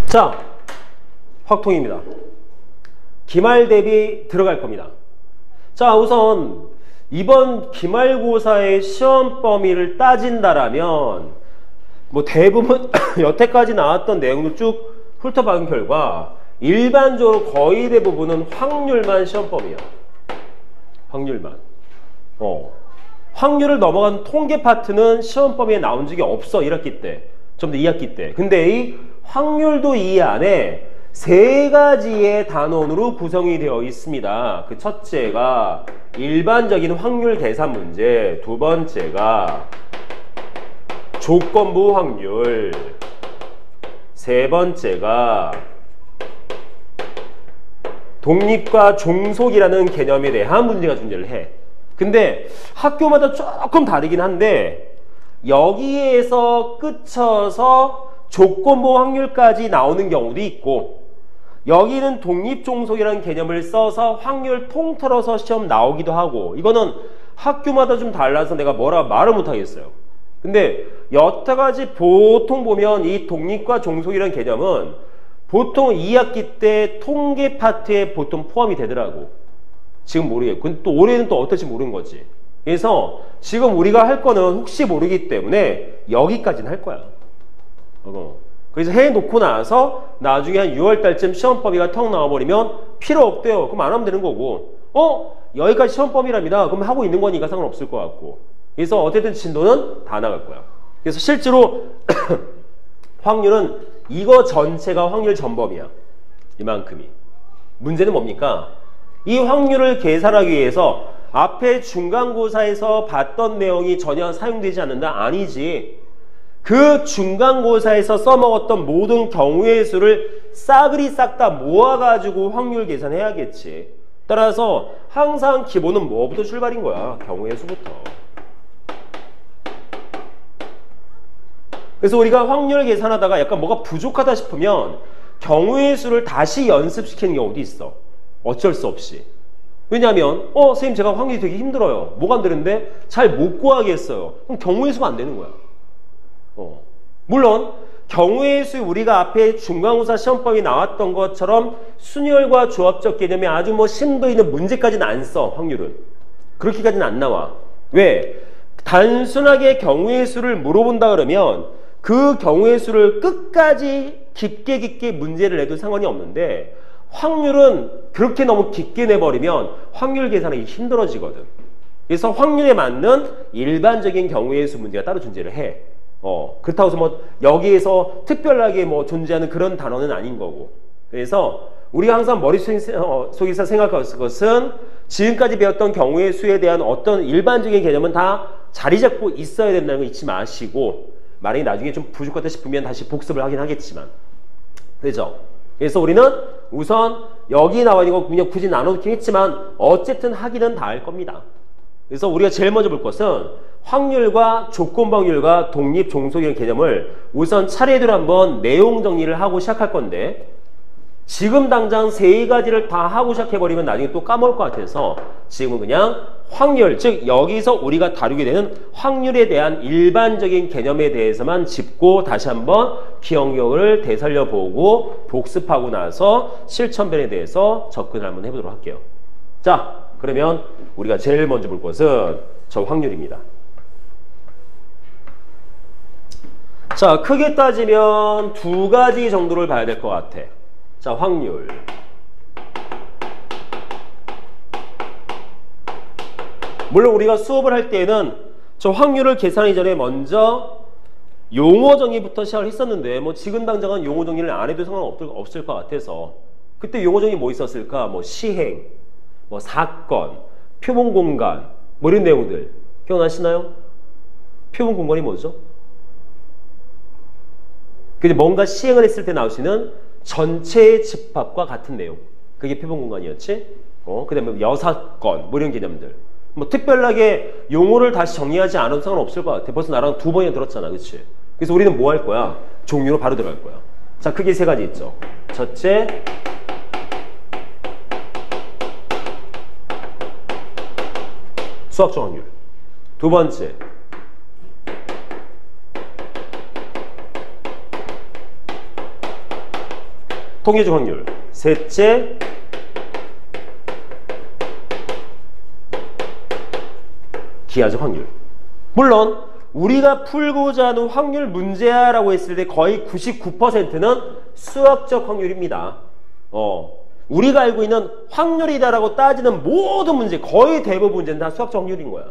자, 확통입니다. 기말 대비 들어갈 겁니다. 자, 우선 이번 기말고사의 시험 범위를 따진다라면 뭐 대부분 여태까지 나왔던 내용을 쭉 훑어본 결과 일반적으로 거의 대부분은 확률만 시험 범위야. 확률만. 확률을 넘어간 통계 파트는 시험 범위에 나온 적이 없어. 1학기 때. 좀 더 2학기 때. 근데 이 확률도 이 안에 세 가지의 단원으로 구성이 되어 있습니다. 그 첫째가 일반적인 확률 계산 문제, 두 번째가 조건부 확률, 세 번째가 독립과 종속이라는 개념에 대한 문제가 존재를 해. 근데 학교마다 조금 다르긴 한데 여기에서 끝쳐서 조건부 확률까지 나오는 경우도 있고 여기는 독립종속이라는 개념을 써서 확률 통틀어서 시험 나오기도 하고 이거는 학교마다 좀 달라서 내가 뭐라 말을 못하겠어요. 근데 여태까지 보통 보면 이 독립과 종속이라는 개념은 보통 2학기 때 통계 파트에 보통 포함이 되더라고. 지금 모르겠고 근데 또 올해는 또 어떨지 모르는 거지. 그래서 지금 우리가 할 거는 혹시 모르기 때문에 여기까지는 할 거야. 그래서 해놓고 나서 나중에 한 6월달쯤 시험 범위가 턱 나와버리면 필요 없대요. 그럼 안 하면 되는 거고 여기까지 시험 범위랍니다. 그럼 하고 있는 거니까 상관없을 것 같고 그래서 어쨌든 진도는 다 나갈 거야. 그래서 실제로 확률은 이거 전체가 확률 전범위야. 이만큼이. 문제는 뭡니까? 이 확률을 계산하기 위해서 앞에 중간고사에서 봤던 내용이 전혀 사용되지 않는다? 아니지. 그 중간고사에서 써먹었던 모든 경우의 수를 싸그리 싹 다 모아가지고 확률 계산해야겠지. 따라서 항상 기본은 뭐부터 출발인 거야? 경우의 수부터. 그래서 우리가 확률 계산하다가 약간 뭐가 부족하다 싶으면 경우의 수를 다시 연습시키는 경우도 있어. 어쩔 수 없이. 왜냐하면 선생님 제가 확률이 되게 힘들어요. 뭐가 안 되는데 잘 못 구하겠어요. 그럼 경우의 수가 안 되는 거야. 물론 경우의 수 우리가 앞에 중간고사 시험법이 나왔던 것처럼 순열과 조합적 개념이 아주 뭐 심도 있는 문제까지는 안 써. 확률은 그렇게까지는 안 나와. 왜? 단순하게 경우의 수를 물어본다 그러면 그 경우의 수를 끝까지 깊게 문제를 내도 상관이 없는데 확률은 그렇게 너무 깊게 내버리면 확률 계산하기 힘들어지거든. 그래서 확률에 맞는 일반적인 경우의 수 문제가 따로 존재를 해. 그렇다고 해서 뭐 여기에서 특별하게 뭐 존재하는 그런 단어는 아닌 거고. 그래서 우리가 항상 머릿속에서 생각할 것은 지금까지 배웠던 경우의 수에 대한 어떤 일반적인 개념은 다 자리 잡고 있어야 된다는 거 잊지 마시고 만약에 나중에 좀 부족하다 싶으면 다시 복습을 하긴 하겠지만 그죠? 그래서 우리는 우선 여기 나와 있는 거 그냥 굳이 나눠놓긴 했지만 어쨌든 하기는 다 할 겁니다. 그래서 우리가 제일 먼저 볼 것은 확률과 조건부 확률과 독립 종속이라는 개념을 우선 차례대로 한번 내용 정리를 하고 시작할 건데 지금 당장 세 가지를 다 하고 시작해버리면 나중에 또 까먹을 것 같아서 지금은 그냥 확률, 즉 여기서 우리가 다루게 되는 확률에 대한 일반적인 개념에 대해서만 짚고 다시 한번 기억력을 되살려보고 복습하고 나서 실천변에 대해서 접근을 한번 해보도록 할게요. 자, 그러면 우리가 제일 먼저 볼 것은 저 확률입니다. 자, 크게 따지면 두 가지 정도를 봐야 될 것 같아. 자, 확률. 물론 우리가 수업을 할 때에는 저 확률을 계산하기 전에 먼저 용어 정의부터 시작을 했었는데 뭐 지금 당장은 용어 정의를 안 해도 상관없을 것 같아서 그때 용어 정의 뭐 있었을까? 뭐 시행, 뭐 사건, 표본 공간 뭐 이런 내용들 기억나시나요? 표본 공간이 뭐죠? 근데 뭔가 시행을 했을 때 나올 수 있는 전체의 집합과 같은 내용. 그게 표본 공간이었지. 그 다음에 여사건 뭐 이런 개념들. 뭐 특별하게 용어를 다시 정리하지 않아도 상관없을 것 같아. 벌써 나랑 두 번이나 들었잖아. 그치? 그래서 우리는 뭐 할 거야? 종류로 바로 들어갈 거야. 자, 크게 세 가지 있죠. 첫째, 수학적 확률. 두 번째, 통계적 확률. 셋째, 기하적 확률. 물론 우리가 풀고자 하는 확률 문제야라고 했을 때 거의 99%는 수학적 확률입니다. 우리가 알고 있는 확률이다라고 따지는 모든 문제, 거의 대부분 문제는 다 수학적 확률인 거야.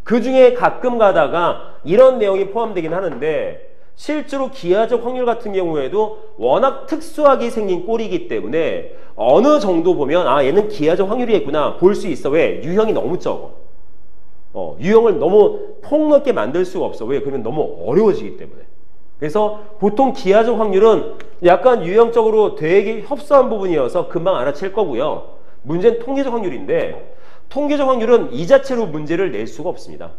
그 중에 가끔 가다가 이런 내용이 포함되긴 하는데 실제로 기하적 확률 같은 경우에도 워낙 특수하게 생긴 꼴이기 때문에 어느 정도 보면 아 얘는 기하적 확률이겠구나 볼 수 있어. 왜? 유형이 너무 적어. 유형을 너무 폭넓게 만들 수가 없어. 왜? 그러면 너무 어려워지기 때문에. 그래서 보통 기하적 확률은 약간 유형적으로 되게 협소한 부분이어서 금방 알아챌 거고요. 문제는 통계적 확률인데 통계적 확률은 이 자체로 문제를 낼 수가 없습니다.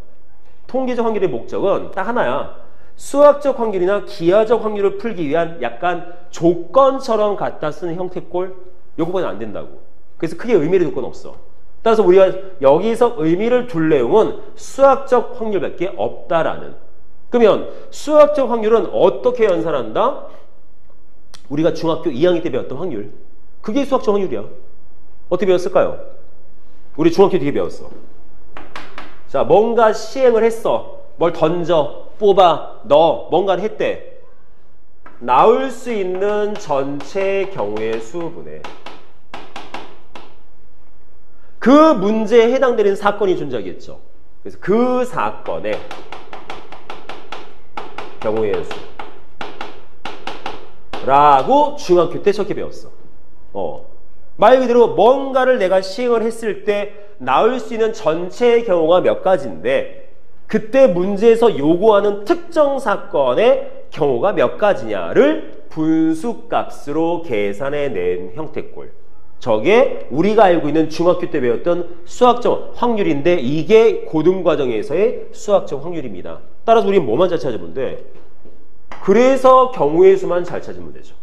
통계적 확률의 목적은 딱 하나야. 수학적 확률이나 기하적 확률을 풀기 위한 약간 조건처럼 갖다 쓰는 형태꼴 요거는 안 된다고. 그래서 크게 의미를 둘 건 없어. 따라서 우리가 여기서 의미를 둘 내용은 수학적 확률밖에 없다라는. 그러면 수학적 확률은 어떻게 연산한다? 우리가 중학교 2학년 때 배웠던 확률. 그게 수학적 확률이야. 어떻게 배웠을까요? 우리 중학교 뒤에 배웠어. 자, 뭔가 시행을 했어. 뭘 던져, 뽑아, 넣어. 뭔가를 했대. 나올 수 있는 전체 경우의 수분에 그 문제에 해당되는 사건이 존재하겠죠. 그래서 그 사건의 경우의 수라고 중학교 때 저렇게 배웠어. 말 그대로 뭔가를 내가 시행을 했을 때 나올 수 있는 전체의 경우가 몇 가지인데 그때 문제에서 요구하는 특정 사건의 경우가 몇 가지냐를 분수값으로 계산해낸 형태꼴. 저게 우리가 알고 있는 중학교 때 배웠던 수학적 확률인데 이게 고등과정에서의 수학적 확률입니다. 따라서 우리는 뭐만 잘 찾으면 돼? 그래서 경우의 수만 잘 찾으면 되죠.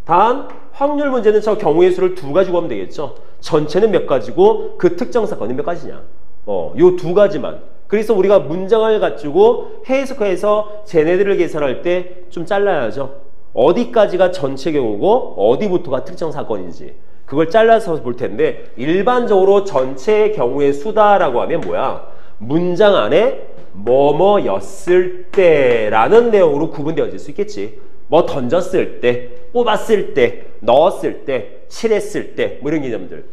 단 확률 문제는 저 경우의 수를 두 가지고 하면 되겠죠. 전체는 몇 가지고 그 특정 사건은 몇 가지냐. 요 두 가지만. 그래서 우리가 문장을 가지고 해석해서 쟤네들을 계산할 때 좀 잘라야죠. 어디까지가 전체 경우고 어디부터가 특정 사건인지 그걸 잘라서 볼 텐데 일반적으로 전체 경우의 수다라고 하면 뭐야? 문장 안에 뭐뭐였을 때라는 내용으로 구분되어질 수 있겠지. 뭐 던졌을 때, 뽑았을 때, 넣었을 때, 칠했을 때 뭐 이런 개념들.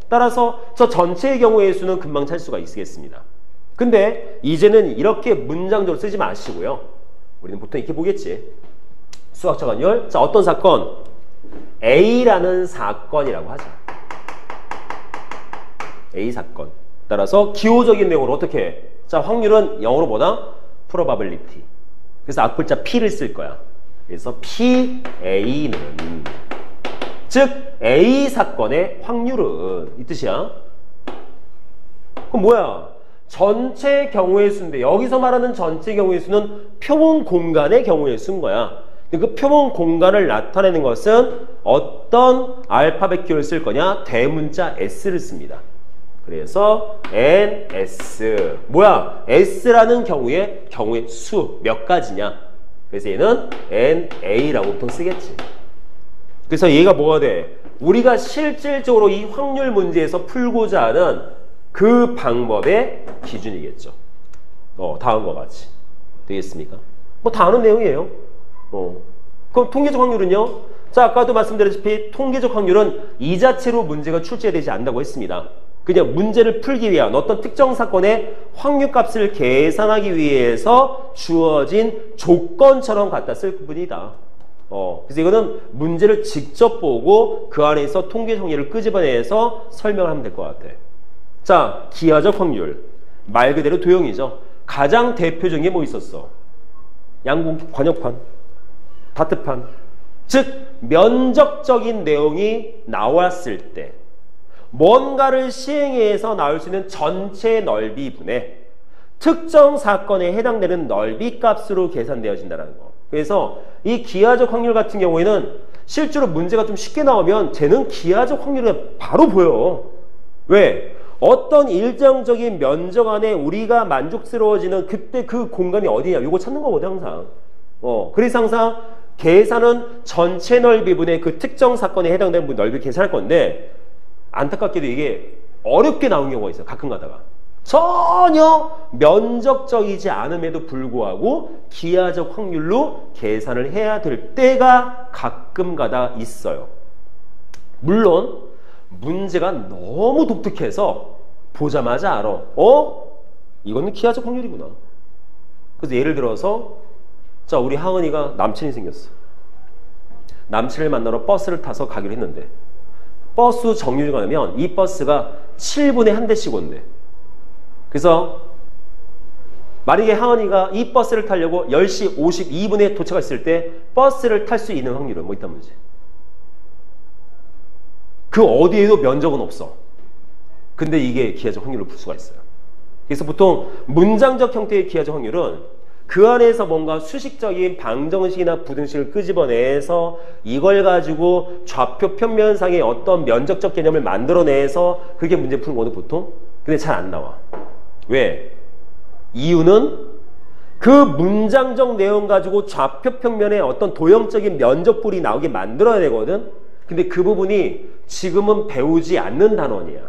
따라서 저 전체의 경우의 수는 금방 찾을 수가 있겠습니다. 근데 이제는 이렇게 문장적으로 쓰지 마시고요. 우리는 보통 이렇게 보겠지. 수학적 확률. 자, 어떤 사건? A라는 사건이라고 하자. A 사건. 따라서 기호적인 내용으로 어떻게 해? 자, 확률은 영어로 뭐다? probability. 그래서 앞글자 P를 쓸 거야. 그래서 PA는 즉 A 사건의 확률은 이 뜻이야. 그럼 뭐야? 전체 경우의 수인데 여기서 말하는 전체 경우의 수는 표본 공간의 경우의 수인 거야. 그 표본 공간을 나타내는 것은 어떤 알파벳 기호를 쓸 거냐? 대문자 S를 씁니다. 그래서 NS. 뭐야? S라는 경우의 수 몇 가지냐? 그래서 얘는 NA라고 보통 쓰겠지. 그래서 얘가 뭐가 돼? 우리가 실질적으로 이 확률 문제에서 풀고자 하는 그 방법의 기준이겠죠. 다음과 같이. 되겠습니까? 뭐 다 아는 내용이에요. 그럼 통계적 확률은요? 자, 아까도 말씀드렸다시피 통계적 확률은 이 자체로 문제가 출제되지 않는다고 했습니다. 그냥 문제를 풀기 위한 어떤 특정 사건의 확률값을 계산하기 위해서 주어진 조건처럼 갖다 쓸 뿐이다. 그래서 이거는 문제를 직접 보고 그 안에서 통계적 확률을 끄집어내서 설명을 하면 될 것 같아. 자, 기하적 확률. 말 그대로 도형이죠. 가장 대표적인 게 뭐 있었어? 양공 관역판, 다트판. 즉 면적적인 내용이 나왔을 때 뭔가를 시행해서 나올 수 있는 전체 넓이분의 특정 사건에 해당되는 넓이 값으로 계산되어진다는 거. 그래서 이 기하적 확률 같은 경우에는 실제로 문제가 좀 쉽게 나오면 쟤는 기하적 확률이 바로 보여. 왜? 어떤 일정적인 면적 안에 우리가 만족스러워지는 그때 그 공간이 어디냐 이거 찾는 거거든 항상. 그래서 항상 계산은 전체 넓이분의 그 특정 사건에 해당되는 넓이를 계산할 건데 안타깝게도 이게 어렵게 나온 경우가 있어요. 가끔 가다가. 전혀 면적적이지 않음에도 불구하고 기하적 확률로 계산을 해야 될 때가 가끔 가다 있어요. 물론 문제가 너무 독특해서 보자마자 알아. 이거는 기하적 확률이구나. 그래서 예를 들어서 자, 우리 하은이가 남친이 생겼어. 남친을 만나러 버스를 타서 가기로 했는데 버스 정류장에 가면 이 버스가 7분에 한 대씩 온대. 그래서 만약에 하은이가 이 버스를 타려고 10시 52분에 도착했을 때 버스를 탈 수 있는 확률은 뭐 있단 말이지. 그 어디에도 면적은 없어. 근데 이게 기하적 확률로 풀 수가 있어요. 그래서 보통 문장적 형태의 기하적 확률은 그 안에서 뭔가 수식적인 방정식이나 부등식을 끄집어내서 이걸 가지고 좌표 평면상의 어떤 면적적 개념을 만들어내서 그게 문제 푸는 거는 보통 근데 잘 안 나와. 왜? 이유는 그 문장적 내용 가지고 좌표 평면에 어떤 도형적인 면적풀이 나오게 만들어야 되거든. 근데 그 부분이 지금은 배우지 않는 단원이야.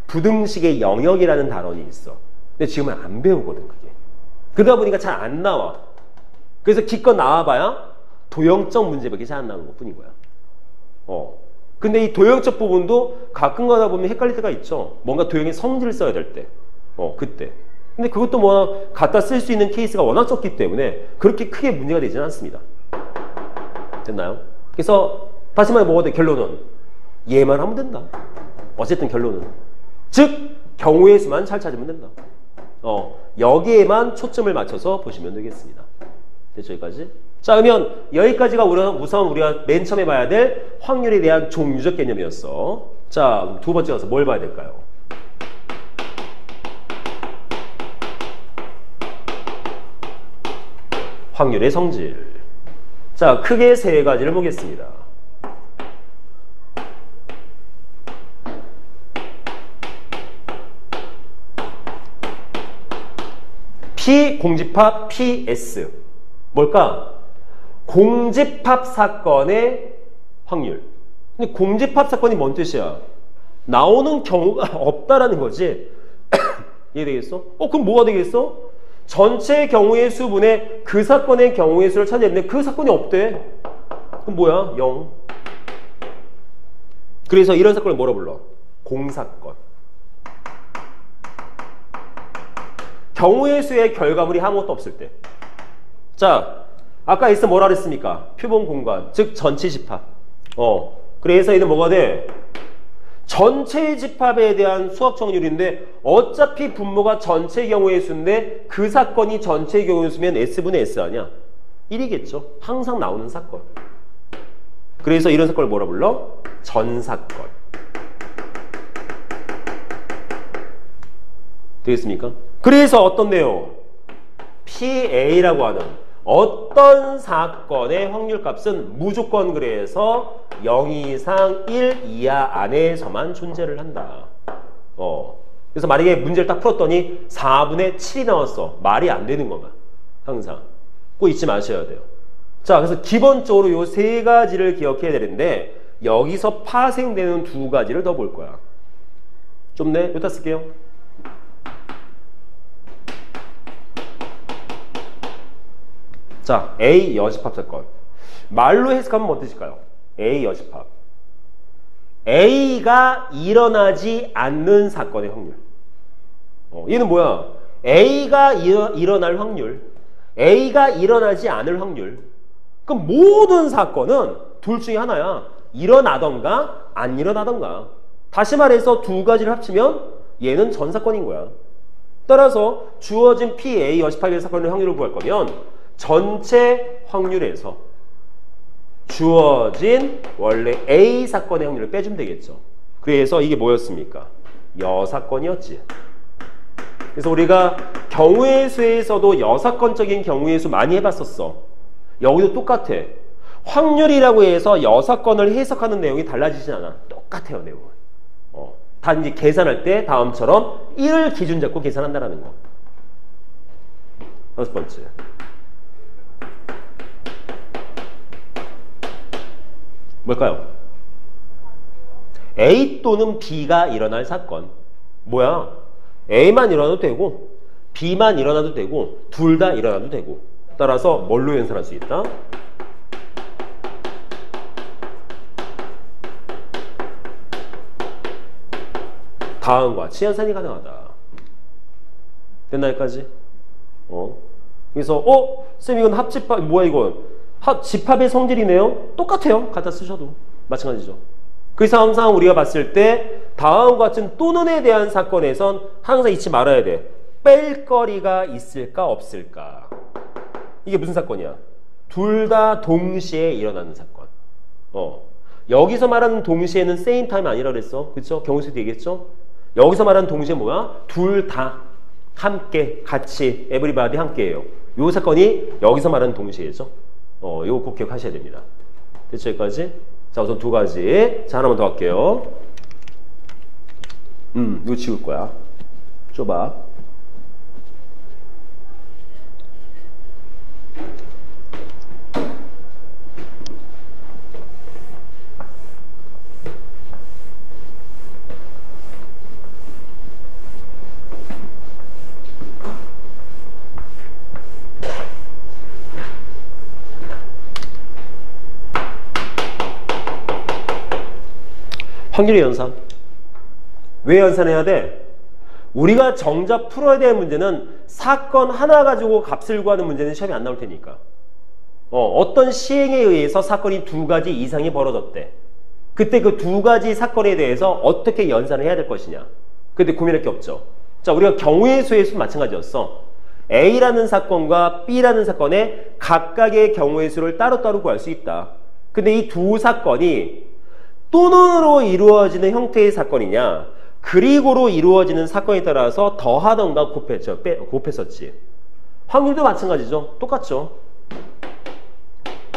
부등식의 영역이라는 단원이 있어. 근데 지금은 안 배우거든 그게. 그러다 보니까 잘 안 나와. 그래서 기껏 나와봐야 도형적 문제밖에 잘 안 나오는 것 뿐인 거야. 근데 이 도형적 부분도 가끔 가다 보면 헷갈릴 때가 있죠. 뭔가 도형의 성질을 써야 될 때. 그때. 근데 그것도 뭐 갖다 쓸 수 있는 케이스가 워낙 적기 때문에 그렇게 크게 문제가 되지는 않습니다. 됐나요? 그래서 다시 말해 뭐가 돼? 결론은 얘만 하면 된다. 어쨌든 결론은 즉 경우의 수만 잘 찾으면 된다. 여기에만 초점을 맞춰서 보시면 되겠습니다. 됐죠? 여기까지? 자, 그러면 여기까지가 우선 우리가 맨 처음에 봐야 될 확률에 대한 종류적 개념이었어. 자, 두 번째 가서 뭘 봐야 될까요? 확률의 성질. 자, 크게 세 가지를 보겠습니다. P 공집합 PS. 뭘까? 공집합 사건의 확률. 근데 공집합 사건이 뭔 뜻이야? 나오는 경우가 없다라는 거지. 이해되겠어? 그럼 뭐가 되겠어? 전체 경우의 수분의 그 사건의 경우의 수를 찾아냈는데 그 사건이 없대. 그럼 뭐야? 0. 그래서 이런 사건을 뭐라 불러? 공사건. 경우의 수의 결과물이 아무것도 없을 때. 자, 아까 있어 뭐라 그랬습니까? 표본 공간, 즉 전체 집합. 그래서 얘는 뭐가 돼? 전체 집합에 대한 수학 확률인데 어차피 분모가 전체 경우의 수인데 그 사건이 전체 경우의 수면 S분의 S 아니야? 1이겠죠. 항상 나오는 사건. 그래서 이런 사건을 뭐라 불러? 전사건. 되겠습니까? 그래서 어떤 내용? PA라고 하는 어떤 사건의 확률값은 무조건 그래서 0 이상 1 이하 안에서만 존재를 한다. 그래서 만약에 문제를 딱 풀었더니 4분의 7이 나왔어. 말이 안 되는 거만. 항상. 꼭 잊지 마셔야 돼요. 자, 그래서 기본적으로 이 세 가지를 기억해야 되는데 여기서 파생되는 두 가지를 더 볼 거야. 좁네? 여기다 쓸게요. 자, A 여집합 사건. 말로 해석하면 뭐 뜻일까요? A 여집합. A가 일어나지 않는 사건의 확률. 얘는 뭐야? A가 일어날 확률. A가 일어나지 않을 확률. 그럼 모든 사건은 둘 중에 하나야. 일어나던가 안 일어나던가. 다시 말해서 두 가지를 합치면 얘는 전사건인 거야. 따라서 주어진 PA 여집합의 사건의 확률을 구할 거면 전체 확률에서 주어진 원래 A 사건의 확률을 빼주면 되겠죠. 그래서 이게 뭐였습니까? 여사건이었지. 그래서 우리가 경우의 수에서도 여사건적인 경우의 수 많이 해봤었어. 여기도 똑같아. 확률이라고 해서 여사건을 해석하는 내용이 달라지진 않아. 똑같아요, 내용은. 단지 계산할 때 다음처럼 1을 기준 잡고 계산한다는 거. 여섯 번째. 뭘까요? A 또는 B가 일어날 사건. 뭐야? A만 일어나도 되고 B만 일어나도 되고 둘 다 일어나도 되고. 따라서 뭘로 연산할 수 있다? 다음과 같이 연산이 가능하다. 됐나 여기까지? 그래서 쌤 이건 합집합 뭐야 이건? 집합의 성질이네요. 똑같아요. 갖다 쓰셔도 마찬가지죠. 그래서 항상 우리가 봤을 때 다음과 같은 또는에 대한 사건에선 항상 잊지 말아야 돼. 뺄 거리가 있을까 없을까. 이게 무슨 사건이야? 둘 다 동시에 일어나는 사건. 여기서 말하는 동시에는 same time 아니라 그랬어. 그쵸? 경우수도 얘기했죠? 여기서 말하는 동시에 뭐야? 둘 다 함께 같이 everybody 함께예요. 요 사건이 여기서 말하는 동시에죠. 요거 꼭 기억하셔야 됩니다. 됐죠? 여기까지? 자, 우선 두 가지. 자, 하나만 더 할게요. 이거 지울 거야. 좁아. 확률의 연산. 왜 연산해야 돼? 우리가 정작 풀어야 될 문제는 사건 하나 가지고 값을 구하는 문제는 시험에 안 나올 테니까. 어떤 시행에 의해서 사건이 두 가지 이상이 벌어졌대. 그때 그 두 가지 사건에 대해서 어떻게 연산을 해야 될 것이냐. 근데 고민할 게 없죠. 자, 우리가 경우의 수에서 마찬가지였어. A라는 사건과 B라는 사건의 각각의 경우의 수를 따로따로 구할 수 있다. 근데 이 두 사건이 또는으로 이루어지는 형태의 사건이냐 그리고로 이루어지는 사건에 따라서 더하던가 곱했었지. 확률도 마찬가지죠. 똑같죠.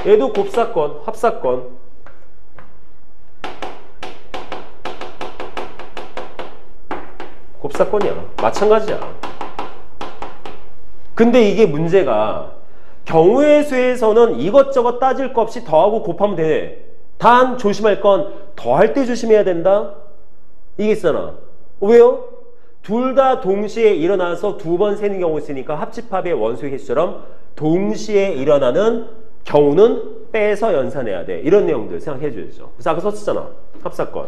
얘도 곱사건, 합사건. 곱사건이야. 마찬가지야. 근데 이게 문제가 경우의 수에서는 이것저것 따질 거 없이 더하고 곱하면 돼. 단 조심할 건 더할 때 조심해야 된다. 이게 있잖아. 왜요? 둘 다 동시에 일어나서 두 번 세는 경우 있으니까 합집합의 원소의 개수처럼 동시에 일어나는 경우는 빼서 연산해야 돼. 이런 내용들 생각해 줘야죠. 그래서 아까 썼었잖아. 합사건.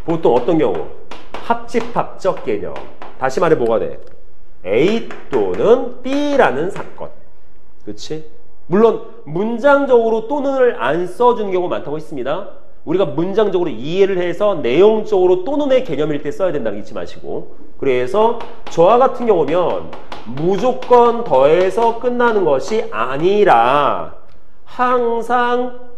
보통 어떤 경우? 합집합적 개념. 다시 말해 뭐가 돼? A 또는 B라는 사건. 그렇지? 물론 문장적으로 또는을 안 써주는 경우가 많다고 했습니다. 우리가 문장적으로 이해를 해서 내용적으로 또는의 개념일 때 써야 된다는 거 잊지 마시고. 그래서 저와 같은 경우면 무조건 더해서 끝나는 것이 아니라 항상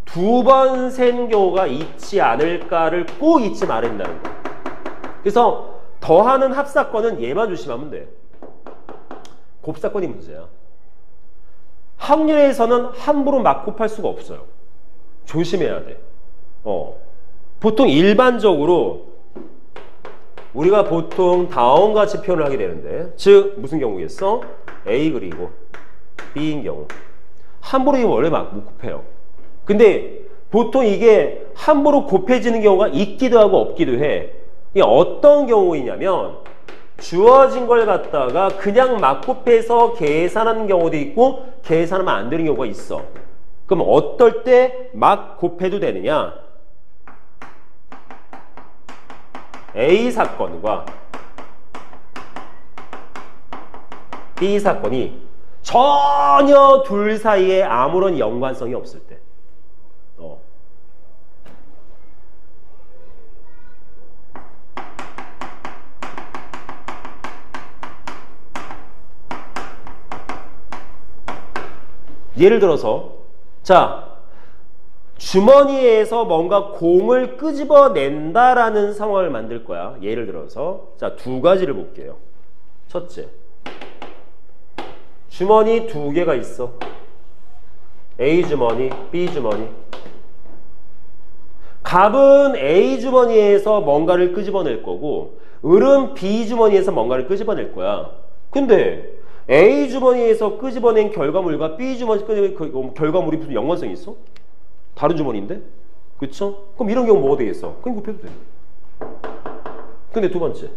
두 번 센 경우가 있지 않을까를 꼭 잊지 말아야 된다는 거. 그래서 더하는 합사건은 얘만 조심하면 돼. 곱사건이 문제야. 확률에서는 함부로 막 곱할 수가 없어요. 조심해야 돼. 보통 일반적으로 우리가 보통 다음과 같이 표현을 하게 되는데, 즉 무슨 경우겠어? A 그리고 B인 경우. 함부로 이거 원래 막 못 곱해요. 근데 보통 이게 함부로 곱해지는 경우가 있기도 하고 없기도 해. 이게 어떤 경우이냐면 주어진 걸 갖다가 그냥 막 곱해서 계산하는 경우도 있고 계산하면 안 되는 경우가 있어. 그럼 어떨 때 막 곱해도 되느냐? A 사건과 B 사건이 전혀 둘 사이에 아무런 연관성이 없을 때. 예를 들어서 자, 주머니에서 뭔가 공을 끄집어낸다라는 상황을 만들 거야. 예를 들어서 자, 두 가지를 볼게요. 첫째, 주머니 두 개가 있어. A 주머니, B 주머니. 갑은 A 주머니에서 뭔가를 끄집어낼 거고 을은 B 주머니에서 뭔가를 끄집어낼 거야. 근데 A 주머니에서 끄집어낸 결과물과 B 주머니에서 끄집어낸 결과물이 무슨 연관성이 있어? 다른 주머니인데? 그쵸? 그럼 이런 경우 뭐가 되겠어? 그냥 곱해도 돼. 근데 두 번째.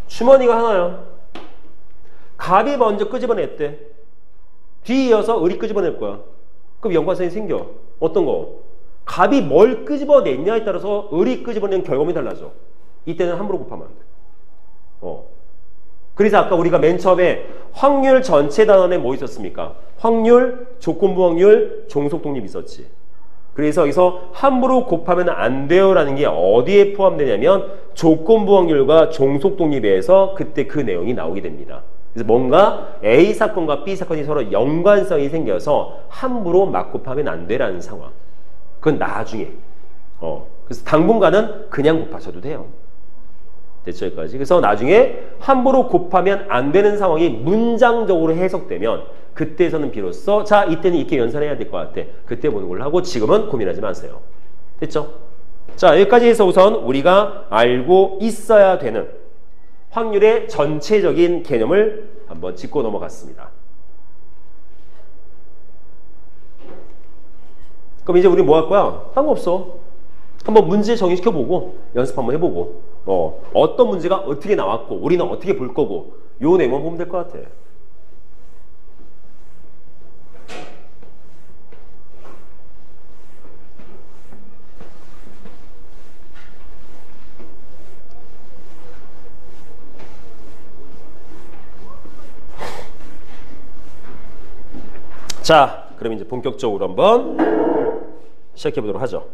주머니가 하나야. 갑이 먼저 끄집어냈대. 뒤에 이어서 을이 끄집어낼 거야. 그럼 연관성이 생겨. 어떤 거? 갑이 뭘 끄집어냈냐에 따라서 을이 끄집어낸 결과물이 달라져. 이때는 함부로 곱하면 안 돼. 그래서 아까 우리가 맨 처음에 확률 전체 단원에 뭐 있었습니까? 확률, 조건부 확률, 종속 독립 있었지. 그래서 여기서 함부로 곱하면 안 돼요라는 게 어디에 포함되냐면 조건부 확률과 종속 독립에서 그때 그 내용이 나오게 됩니다. 그래서 뭔가 A 사건과 B 사건이 서로 연관성이 생겨서 함부로 막 곱하면 안 돼라는 상황. 그건 나중에. 그래서 당분간은 그냥 곱하셔도 돼요. 됐죠, 여기까지. 그래서 나중에 함부로 곱하면 안 되는 상황이 문장적으로 해석되면 그때에서는 비로소 자, 이때는 이렇게 연산해야 될 것 같아. 그때 보는 걸로 하고 지금은 고민하지 마세요. 됐죠? 자, 여기까지 해서 우선 우리가 알고 있어야 되는 확률의 전체적인 개념을 한번 짚고 넘어갔습니다. 그럼 이제 우리 뭐 할 거야? 딴 거 없어. 한번 문제 정의시켜보고 연습 한번 해보고 어떤 문제가 어떻게 나왔고 우리는 어떻게 볼 거고 요 내용만 보면 될 것 같아. 자, 그럼 이제 본격적으로 한번 시작해 보도록 하죠.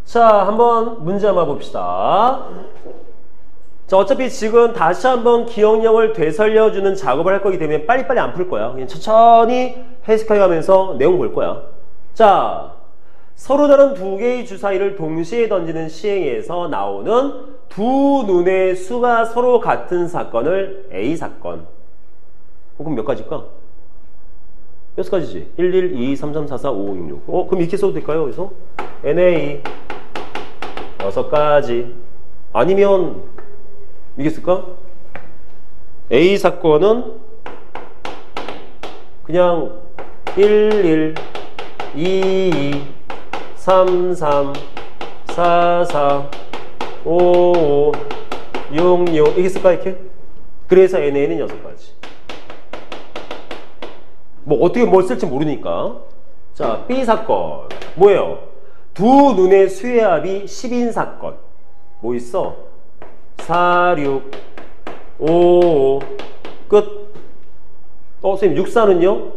자, 한번 문제 한번 봅시다. 자, 어차피 지금 다시 한번 기억력을 되살려주는 작업을 할 거기 때문에 빨리빨리 안 풀 거야. 그냥 천천히 해석해 가면서 내용 볼 거야. 자, 서로 다른 두 개의 주사위를 동시에 던지는 시행에서 나오는 두 눈의 수가 서로 같은 사건을 A 사건. 그럼 몇 가지일까? 6가지지. 1, 1, 2, 3, 3, 4, 4, 5, 6, 6. 그럼 이렇게 써도 될까요? 여기서? NA 6가지. 아니면 이게 쓸까? A 사건은 그냥 1, 1, 2, 2, 3, 3, 4, 4, 5, 5, 6, 6 이게 쓸까 이렇게? 그래서 NA는 6가지. 뭐 어떻게 뭘 쓸지 모르니까. 자, B 사건 뭐예요? 두 눈의 수의 합이 10인 사건. 뭐 있어? 4, 6, 5, 5 끝. 선생님 64는요?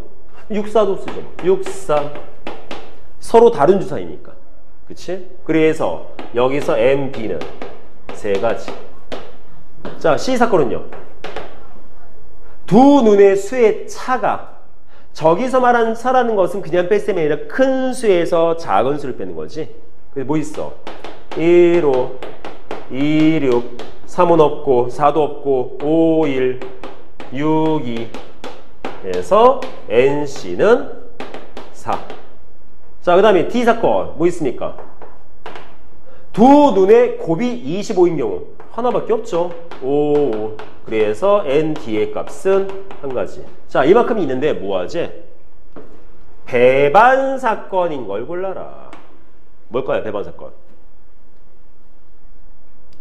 64도 쓰죠. 64 서로 다른 주사위니까. 그치? 그래서 여기서 M, B는 3가지. 자, C 사건은요? 두 눈의 수의 차가 저기서 말하는 차라는 것은 그냥 뺄셈이 아니라 큰 수에서 작은 수를 빼는 거지. 그래서 뭐 있어? 1, 5, 2, 6, 3은 없고 4도 없고 5, 1, 6, 2 그래서 NC는 4. 자, 그 다음에 D 사건 뭐 있습니까? 두 눈의 곱이 25인 경우 하나밖에 없죠. 5, 5. 그래서 ND의 값은 1가지. 자, 이만큼이 있는데 뭐하지? 배반 사건인 걸 골라라. 뭘까요? 배반 사건.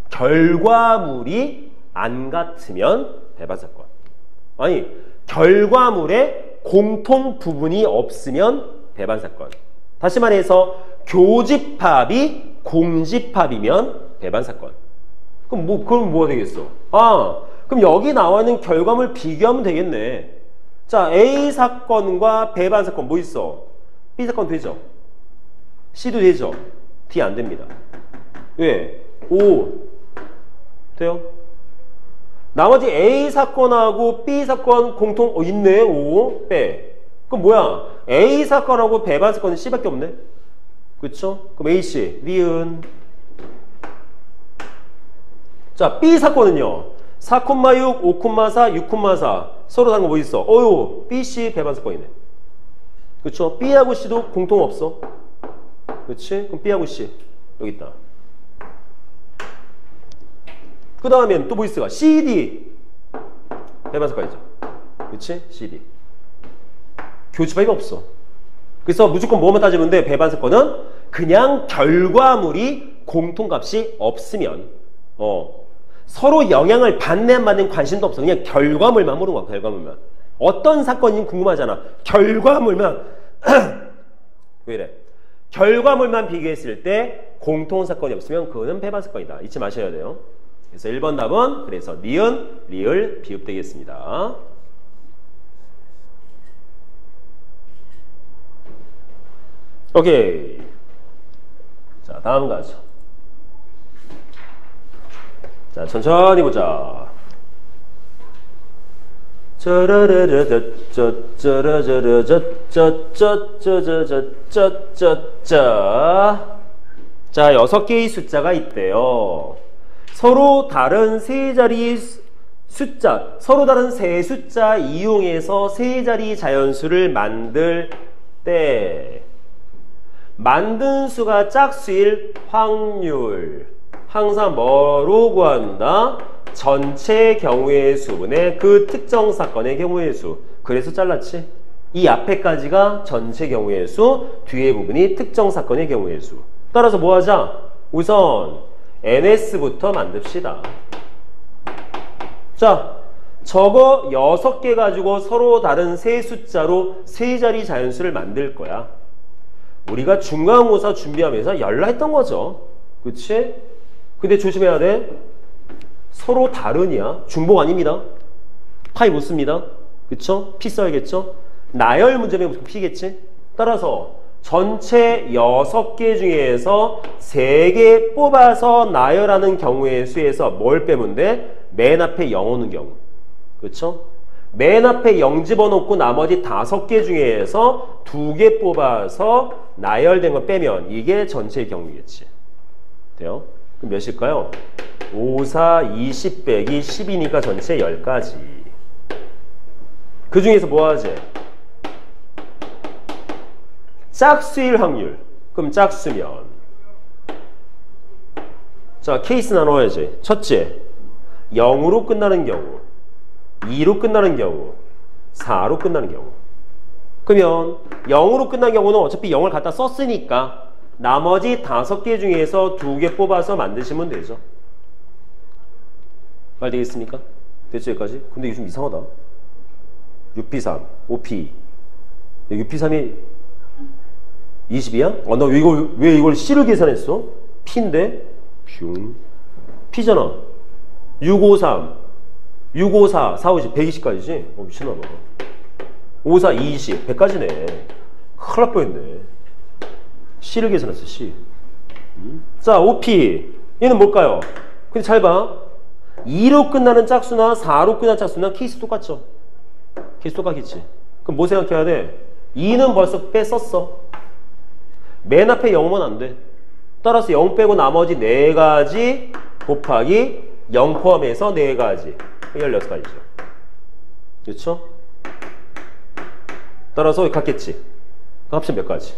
결과물이 안 같으면 배반 사건. 아니, 결과물에 공통 부분이 없으면 배반 사건. 다시 말해서 교집합이 공집합이면 배반 사건. 그럼 뭐가 되겠어? 그럼 여기 나와 있는 결과물 비교하면 되겠네. 자, A 사건과 배반 사건 뭐 있어? B 사건 되죠? C도 되죠? D 안 됩니다. 왜? 5 돼요? 나머지 A 사건하고 B 사건 공통 있네. 5 빼. 그럼 뭐야? A 사건하고 배반 사건은 C밖에 없네. 그쵸? 그럼 A, C 니은. 자, B 사건은요. 4,6, 5,4, 6,4 서로 다른 거 뭐 있어? B, C 배반 사건이네. 그쵸? B하고 C도 공통 없어. 그치? 그럼 B하고 C 여기 있다. 그 다음엔 또 뭐 있을까? CD 배반 사건이죠. 그치? CD 교집합이 없어. 그래서 무조건 뭐만 따지면 돼? 배반 사건은 그냥 결과물이 공통값이 없으면 서로 영향을 받는 안 받는 관심도 없어. 그냥 결과물만 모르는 거야. 결과물만. 어떤 사건인지 궁금하잖아. 결과물만 왜 이래? 결과물만 비교했을 때 공통사건이 없으면 그거는 배반 사건이다. 잊지 마셔야 돼요. 그래서 1번 답은 그래서 니은, 리을, 비읍 되겠습니다. 오케이. 자, 다음 가죠. 자, 천천히 보자. 자, 6개의 숫자가 있대요. 서로 다른 세 자리 숫자, 서로 다른 세 숫자 이용해서 세 자리 자연수를 만들 때 만든 수가 짝수일 확률 항상 뭐로 구한다? 전체 경우의 수분의 그 특정 사건의 경우의 수. 그래서 잘랐지? 이 앞에까지가 전체 경우의 수, 뒤에 부분이 특정 사건의 경우의 수. 따라서 뭐 하자? 우선 NS부터 만듭시다. 자, 저거 6개 가지고 서로 다른 세 숫자로 세 자리 자연수를 만들 거야. 우리가 중간고사 준비하면서 열라 했던 거죠. 그치? 근데 조심해야 돼. 서로 다른이야. 중복 아닙니다. 파이 못 씁니다. 그쵸? 피 써야겠죠? 나열 문제면 피겠지? 따라서 전체 6개 중에서 3개 뽑아서 나열하는 경우의 수에서 뭘 빼면 돼? 맨 앞에 0 오는 경우. 그쵸? 맨 앞에 0 집어넣고 나머지 5개 중에서 2개 뽑아서 나열된 거 빼면 이게 전체의 경우겠지. 돼요? 그럼 몇일까요? 5, 4, 20 빼기 10이니까 전체 10가지. 그 중에서 뭐 하지? 짝수일 확률. 그럼 짝수면. 자, 케이스 나눠야지. 첫째, 0으로 끝나는 경우, 2로 끝나는 경우, 4로 끝나는 경우. 그러면 0으로 끝난 경우는 어차피 0을 갖다 썼으니까 나머지 5개 중에서 2개 뽑아서 만드시면 되죠. 말 되겠습니까? 됐죠, 여기까지? 근데 이게 좀 이상하다. 6P3, 5P. 6P3이 20이야? 나 왜 이걸 C를 계산했어? P인데? 뿅. P잖아. 653, 654, 450, 120까지지? 미쳤나봐. 54, 20, 100까지네. 큰일 날 뻔했네. C를 계산했어, C. 자, 5P. 얘는 뭘까요? 근데 잘 봐. 2로 끝나는 짝수나 4로 끝나는 짝수나 케이스 똑같죠? 케이스 똑같겠지. 그럼 뭐 생각해야 돼? 2는 벌써 뺐었어. 맨 앞에 0은 안 돼. 따라서 0 빼고 나머지 4가지 곱하기 0 포함해서 4가지. 16가지죠. 그렇죠? 따라서 같겠지. 합치면 몇 가지?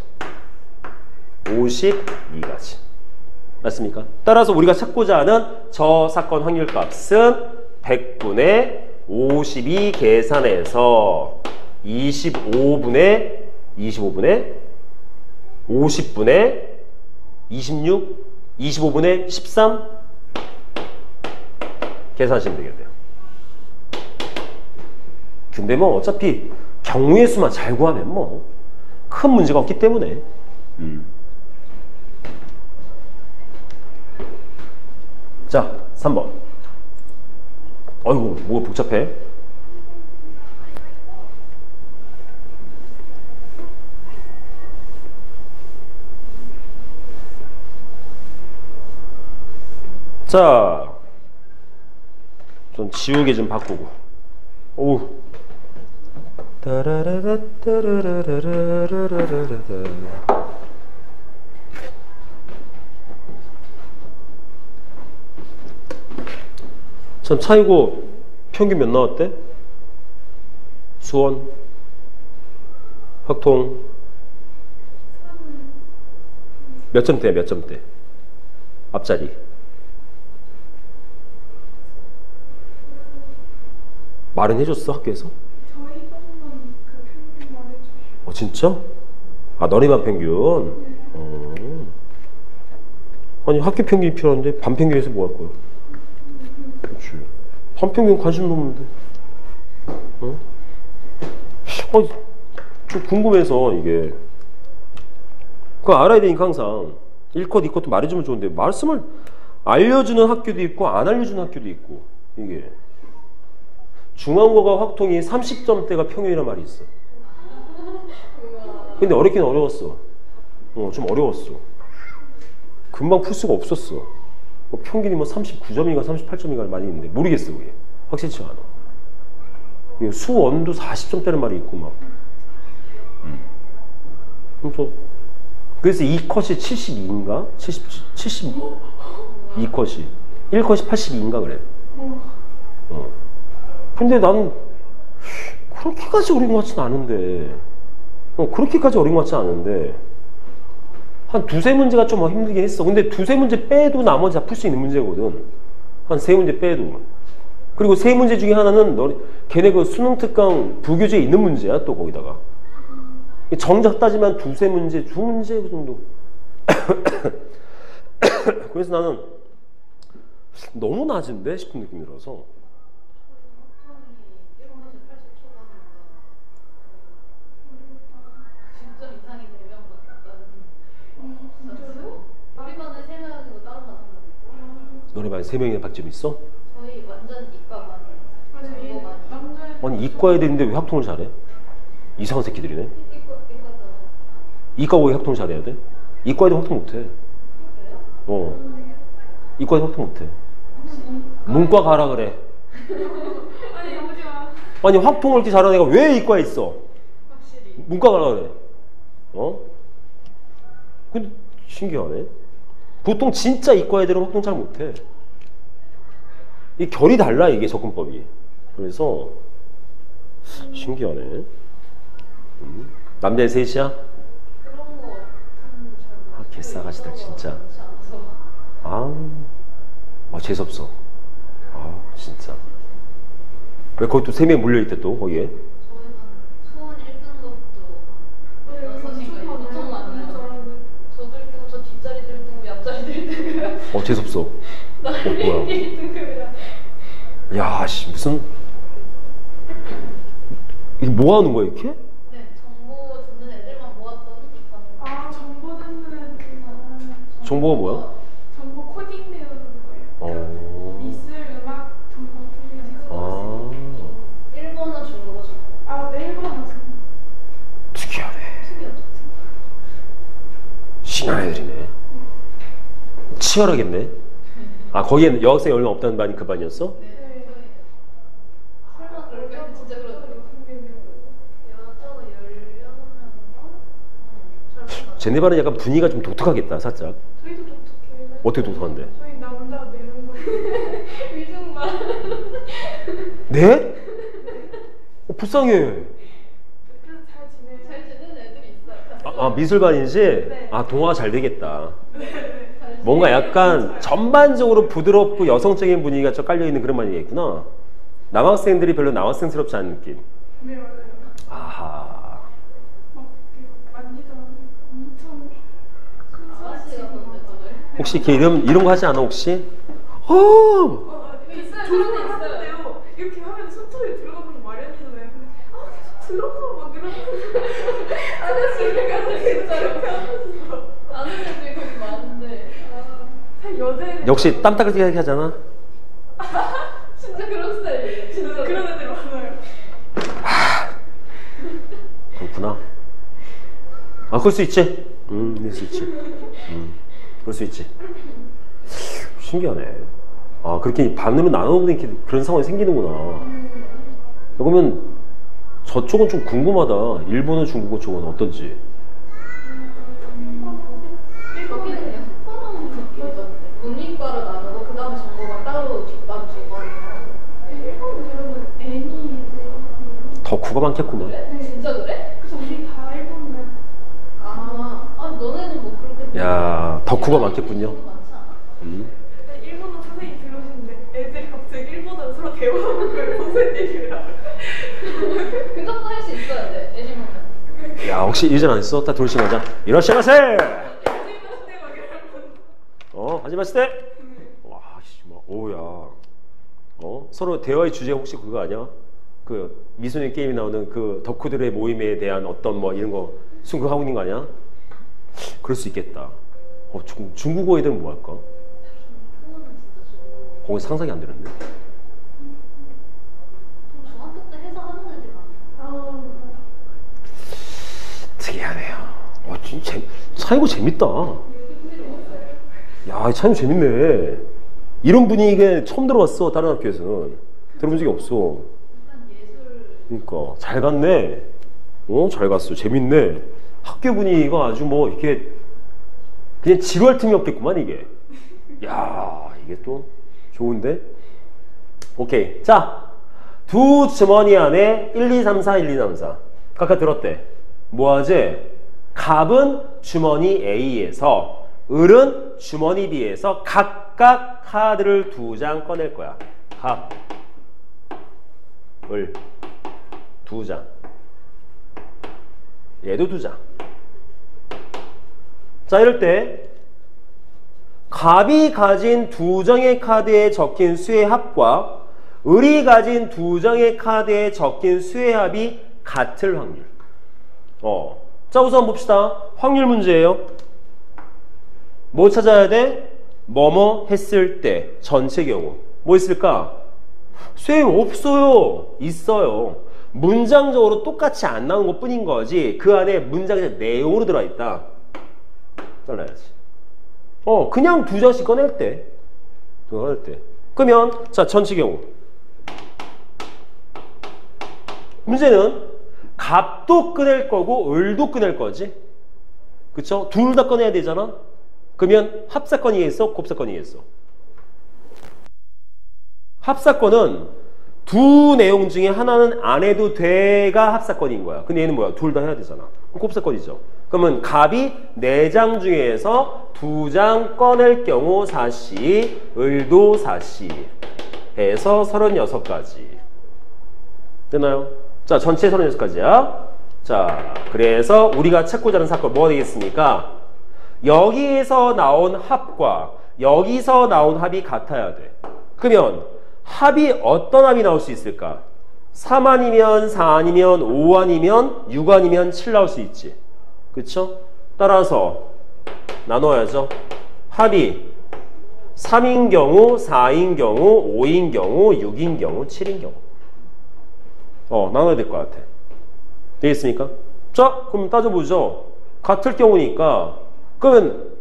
52가지. 맞습니까? 따라서 우리가 찾고자 하는 저 사건 확률 값은 100분의 52 계산해서 25분의 50분의 26, 25분의 13 계산하시면 되겠네요. 근데 뭐 어차피 경우의 수만 잘 구하면 뭐 큰 문제가 없기 때문에 자, 3번. 어이구, 뭐가 복잡해? 자, 좀 지우개 좀 바꾸고. 오우. 참 차이고 평균 몇 나왔대? 수원, 확통 몇 점대? 몇 점대? 앞자리. 말은 해줬어 학교에서? 저희 것만 그 평균 말해주시고 진짜? 아, 너네만 평균? 아니, 학교 평균이 필요한데 반 평균에서 뭐 할 거야? 그렇지. 반 평균 관심도 없는데. 좀 궁금해서 이게. 그거 알아야 되니까 항상 1컷, 2컷도 말해주면 좋은데 말씀을 알려주는 학교도 있고 안 알려주는 학교도 있고 이게 중앙고가 확통이 30점대가 평균이란 말이 있어. 근데 어렵긴 어려웠어. 좀 어려웠어. 금방 풀 수가 없었어. 뭐 평균이 뭐 39점인가 38점인가 많이 있는데 모르겠어 그게. 확실치 않아. 수원도 40점대는 말이 있고 막. 그래서 2컷이 72인가? 72컷이 1컷이 82인가 그래. 근데 나는 그렇게까지 어린 것 같지는 않은데 그렇게까지 어린 것 같지는 않은데 한 두세 문제가 좀 힘들긴 했어. 근데 두세 문제 빼도 나머지 다 풀 수 있는 문제거든. 한 세 문제 빼도. 그리고 세 문제 중에 하나는 걔네 그 수능 특강 부교재에 있는 문제야. 또 거기다가 정작 따지면 두세 문제, 두 문제 그 정도. 그래서 나는 너무 낮은데 싶은 느낌이 들어서. 너네 반에 3명이나 박점 있어? 저희 완전 이과반이에요. 아니 이과에 되는데 왜 합통을 잘해? 이상한 새끼들이네. 이과 왜 합통 잘해야 돼? 이과에도 합통 못해. 이과에도 합통 못해. 문과 가라 그래. 아니 합통을 이렇게 잘하는 애가 왜 이과에 있어? 문과 가라 그래. 근데 신기하네. 보통 진짜 이과 애들은 확통 잘 못해. 이 결이 달라 이게 접근법이. 그래서 신기하네. 남자 셋이야? 그런 거 아 개싸가지들 진짜. 재수없어. 진짜. 왜 거기 또 3명 몰려있대 또 거기에? 저희는 수원 1등급도 여섯인가 엄청 많아요. 저도 1등급, 저 뒷자리도 1등급, 앞자리도 1등급. 재수없어. 뭐야? 1등급이라. 야, 씨, 무슨. 이게 뭐 하는 거야, 이렇게? 네, 정보 듣는 애들만 모았더니 정보 듣는 애들만. 정보가 뭐야? 정보 코딩 배우는 거예요. 미술, 음악, 정보 코딩. 일본어, 중국어, 중국어. 네, 일본어. 특이하네. 특이하죠. 신한 애들이네. 치열하겠네. 거기에는 여학생이 얼마 없다는 반이 그 반이었어? 네. 설마 그렇게 진짜 그러더라고요. 여자가 16명인가? 쟤네 반은 약간 분위기가 좀 독특하겠다, 살짝. 저희도 독특해요. 어떻게 독특한데? 저희 남자 4명. 위중만. 네? 불쌍해. 그래서 잘 지내요. 잘 지내는 애들이 있어요. 미술반이지? 네. 동화가 잘 되겠다. 잘 뭔가 지내는 약간 전반적으로 부드럽고 여성적인 분위기가 좀 깔려있는 그런 반이겠구나. 남학생들이 별로 남학생스럽지 않은 느낌. 네, 맞아요. 아하. 막 만지다 엄청 아저씨가 보는데 저를. 혹시 걔 이런 거 하지 않아, 혹시? 있어요. 조종을 있어요. 하는데요. 이렇게 하면 손톱에 들어가는 거 마련이잖아요. 근데 계속 들어가 막 이러면서 아저씨가 진짜로. 아는 애들이 거기 많은데. 한 여자애들 역시 땀 닦을 때 하잖아. 진짜 그런 스타일이에요. 진짜 그런 애들 많아요. 그렇구나. 그럴 수 있지. 그럴 수 있지. 그럴 수 있지. 신기하네. 그렇게 반으로 나눠보는 그런 상황이 생기는구나. 그러면 저쪽은 좀 궁금하다. 일본어, 중국어 쪽은 어떤지. 거기는 그냥 섞어놓은 느낌이던데. 문이과로 나누고 그 다음에 정보가 따로 뒷반 두 번이요. 일본 배우는 애니 덕후가 많겠구만. 그래? 진짜 그래? 그래서 우리 다 일본을 너네는 뭐 그렇게. 야, 덕후가 많겠군요. 많지 않아? 일본어 선생님 들어오시는데 애들이 갑자기 일본어로 서로 대화하는 거예요. 선생님이랑. 그 정도 할 수 있어야 돼. 애니면은. 야, 혹시 일전 안 했어? 딱 돌싱하자. 이러시마세! 하지마시대! 와, 씨, 뭐, 오야. 서로 대화의 주제가 혹시 그거 아니야? 그 미소년 게임에 나오는 그 덕후들의 모임에 대한 어떤 뭐 이런 거 순구하고 있는 거 아니야? 그럴 수 있겠다. 중국어 애들은 뭐 할까? 거기 상상이 안 되는데. 중학교 때 해서 하는 애들 많아요. 특이하네요. 진짜 차이고 재밌다. 야, 차이고 재밌네. 이런 분위기가 처음 들어봤어. 다른 학교에서는 들어본 적이 없어. 그러니까 잘 갔네. 잘 갔어. 재밌네. 학교 분위기가 아주 뭐 이렇게 그냥 지루할 틈이 없겠구만 이게. 야, 이게 또 좋은데. 오케이. 자, 두 주머니 안에 1, 2, 3, 4, 1, 2, 3, 4 각각 들었대. 뭐하지? 갑은 주머니 A에서, 을은 주머니 B에서 각각 카드를 2장 꺼낼 거야. 갑, 을 2장, 얘도 2장. 자, 이럴 때 갑이 가진 2장의 카드에 적힌 수의 합과 을이 가진 2장의 카드에 적힌 수의 합이 같을 확률. 자, 우선 봅시다. 확률 문제예요. 뭐 찾아야 돼? 뭐뭐 했을 때 전체 경우 뭐 있을까? 쌤, 없어요. 있어요. 문장적으로 똑같이 안 나온 것 뿐인 거지 그 안에 문장의 내용으로 들어있다. 잘라야지. 그냥 2장씩 꺼낼 때. 그러면 자, 전체 경우 문제는 갑도 꺼낼 거고 을도 꺼낼 거지. 그쵸? 둘 다 꺼내야 되잖아. 그러면 합사건이겠어? 곱사건이겠어? 합사건은 두 내용 중에 하나는 안 해도 돼가 합사건인 거야. 근데 얘는 뭐야? 둘 다 해야 되잖아. 곱사건이죠. 그러면 갑이 4장 중에서 2장 꺼낼 경우 4시, 을도 4시 해서 36가지. 됐나요? 자, 전체 36가지야. 자, 그래서 우리가 찾고자 하는 사건 뭐가 되겠습니까? 여기에서 나온 합과 여기서 나온 합이 같아야 돼. 그러면 합이 어떤 합이 나올 수 있을까? 3 아니면 4 아니면 5 아니면 6 아니면 7 나올 수 있지. 그쵸? 따라서 나눠야죠. 합이 3인 경우, 4인 경우, 5인 경우, 6인 경우, 7인 경우. 나눠야 될 것 같아. 되겠습니까? 자, 그럼 따져보죠. 같을 경우니까 그러면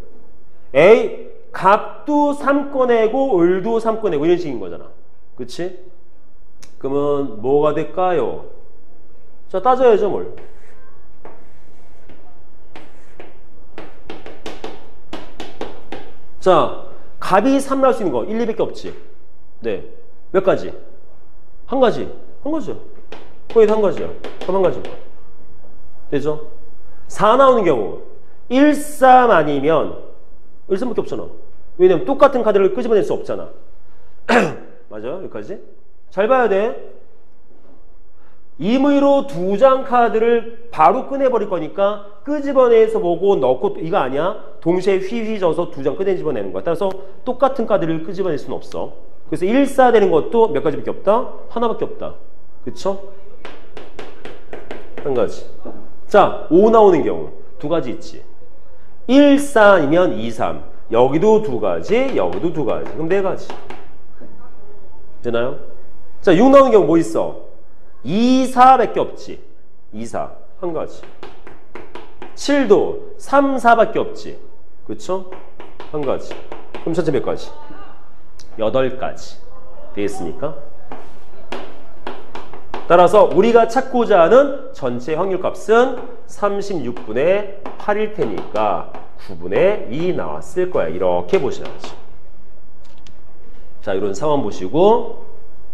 A, 갑도 3 꺼내고 을도 3 꺼내고 이런 식인 거잖아. 그치? 그러면 뭐가 될까요? 자, 따져야죠 뭘. 자, 갑이 3 나올 수 있는 거 1, 2밖에 없지. 네. 몇 가지? 한 가지. 한 가지죠. 거기도 한 가지야. 한 가지. 되죠? 4 나오는 경우 1, 3 아니면 1, 3밖에 없잖아. 왜냐면 똑같은 카드를 끄집어낼 수 없잖아. 맞아? 여기까지? 잘 봐야 돼. 임의로 2장 카드를 바로 꺼내버릴 거니까 끄집어내서 보고 넣고 이거 아니야? 동시에 휘휘 져서 2장 꺼내집어내는 거야. 따라서 똑같은 카드를 끄집어낼 수는 없어. 그래서 1, 4 되는 것도 몇 가지밖에 없다? 하나밖에 없다. 그쵸? 한 가지. 자, 5 나오는 경우 2가지 있지. 1, 4 아니면 2, 3. 여기도 2가지, 여기도 2가지. 그럼 4가지. 되나요? 자, 6 나오는 경우 뭐 있어? 2, 4밖에 없지. 2, 4. 한 가지. 7도 3, 4밖에 없지. 그쵸? 한 가지. 그럼 전체 몇 가지? 8가지. 되겠습니까? 따라서 우리가 찾고자 하는 전체 확률값은 36분의 8일 테니까 9분의 2 나왔을 거야. 이렇게 보셔야지. 자, 이런 상황 보시고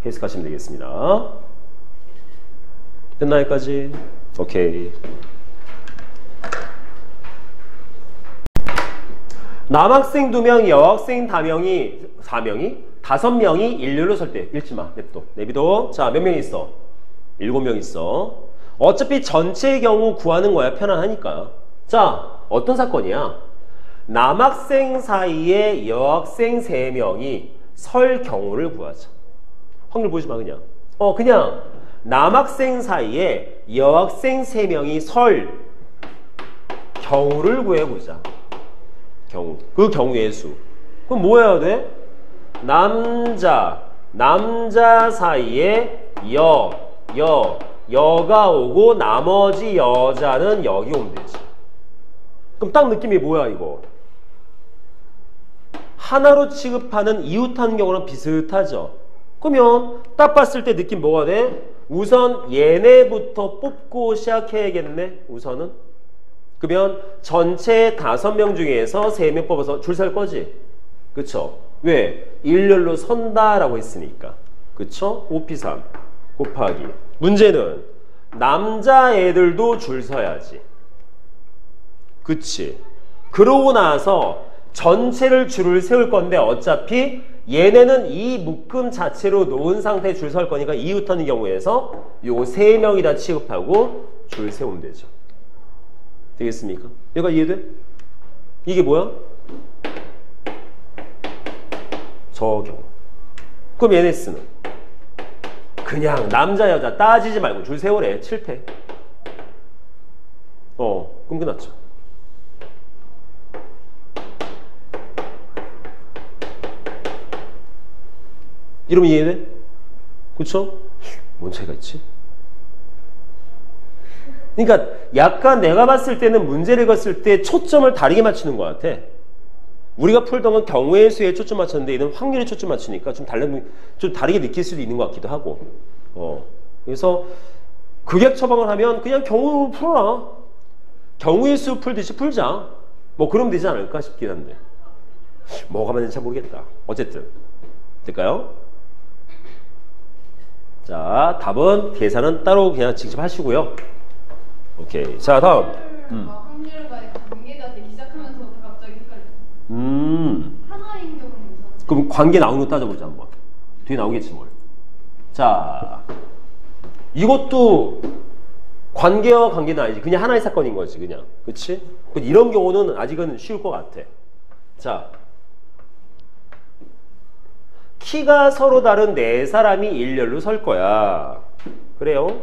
해석하시면 되겠습니다. 됐나 여기까지? 오케이. 남학생 2명, 여학생 4명이 5명이 일렬로 설 때 읽지 마. 냅둬. 내비둬. 자, 몇 명 있어? 7명 있어. 어차피 전체의 경우 구하는 거야. 편안하니까. 자, 어떤 사건이야? 남학생 사이에 여학생 3명이 설 경우를 구하자. 확률 보지 마 그냥. 그냥 남학생 사이에 여학생 3명이 설 경우를 구해보자. 경우. 그 경우의 수. 그럼 뭐 해야 돼? 남자 사이에 여가 오고 나머지 여자는 여기 오면 되지. 그럼 딱 느낌이 뭐야 이거? 하나로 취급하는 이웃한 경우랑 비슷하죠. 그러면 딱 봤을 때 느낌 뭐가 돼? 우선 얘네부터 뽑고 시작해야겠네. 우선은. 그러면 전체 5명 중에서 3명 뽑아서 줄 설 거지. 그쵸? 왜? 일렬로 선다라고 했으니까. 그쵸? 5P3 곱하기. 문제는 남자애들도 줄 서야지. 그치? 그러고 나서 전체를 줄을 세울 건데 어차피 얘네는 이 묶음 자체로 놓은 상태에 줄 설 거니까 이웃하는 경우에서 요거 3명이 다 취급하고 줄 세우면 되죠. 되겠습니까? 얘가 이해돼? 이게 뭐야? 저 경우. 그럼 얘네 쓰는 그냥 남자 여자 따지지 말고 줄 세우래. 7패. 그럼 끝났죠. 이러면 이해돼? 그쵸? 뭔 차이가 있지? 그러니까 약간 내가 봤을 때는 문제를 읽었을 때 초점을 다르게 맞추는 것 같아. 우리가 풀던 건 경우의 수에 초점 맞췄는데 얘는 확률에 초점 맞추니까 좀 다르게 느낄 수도 있는 것 같기도 하고. 그래서 극약 처방을 하면 그냥 경우 풀어라. 경우의 수 풀듯이 풀자. 뭐 그러면 되지 않을까 싶긴 한데. 뭐가 맞는지 잘 모르겠다. 어쨌든. 될까요? 자, 답은 계산은 따로 그냥 직접 하시고요. 오케이. 자, 다음. 확률과의 관계가 되기 시작하면서 갑자기 헷갈려. 하나인 경우는 이상해. 그럼 관계 나오는 거 따져보자 한번. 뒤에 나오겠지 뭘. 자, 이것도 관계와 관계는 아니지. 그냥 하나의 사건인 거지 그냥. 그치? 이런 경우는 아직은 쉬울 것 같아. 자, 키가 서로 다른 4사람이 일렬로 설 거야. 그래요?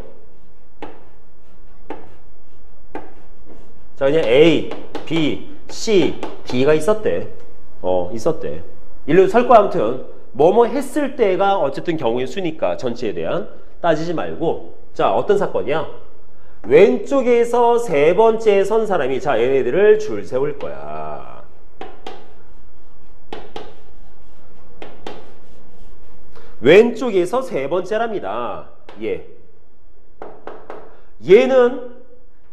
자, 그냥 A, B, C, D가 있었대. 있었대. 일렬로 설 거야. 아무튼 뭐뭐 했을 때가 어쨌든 경우의 수니까 전체에 대한 따지지 말고. 자, 어떤 사건이야? 왼쪽에서 3번째 선 사람이 자, 얘네들을 줄 세울 거야. 왼쪽에서 3번째랍니다. 얘는